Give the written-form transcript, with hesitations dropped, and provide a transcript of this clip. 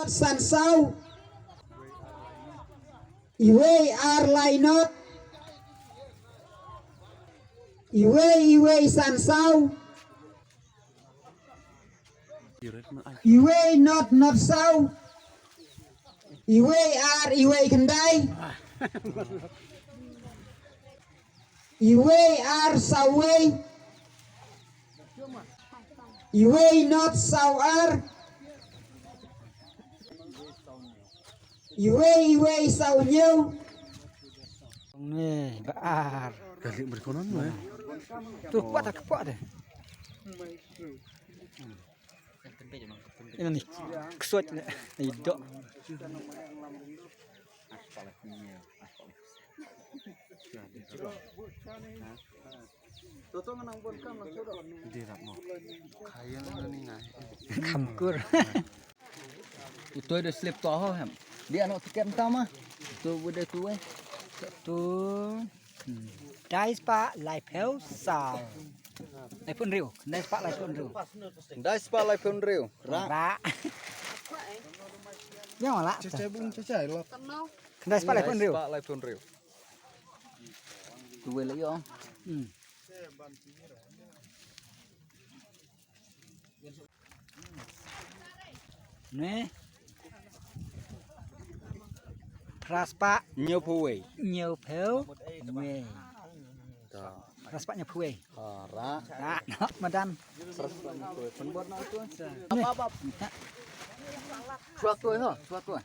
not san sau. Iwe ar lainot. Iwe san sau. Iwe not sau. Iwe ar iwe kendai. Iwe ar sawe. Iwe not sau ar. Iwe sau nhiều. Nih, baar. Dari berkonon ya. Tuh, kuat tak kuat deh. Ini nih, kesuat nih. Hidup. Tidak mau. Kaya nih ngai. Kamkur. Itu ada slip toh hem. Dia anak tiket pertama. Itu udah tuh. Tuh. Dai spa live health sao. Live pun riu. Dai spa live pun riu. Dai spa live pun riu. Ra. Yang mana? Cecai lo. Dai spa live pun riu. Spa live pun riu. Tuh lagi om. Nih. Raspa Nyopuwe. nhiều phiếu mê raspa nhiều phiếu Ra. ra nó mà đan Apa-apa. Suatu ya, suatu.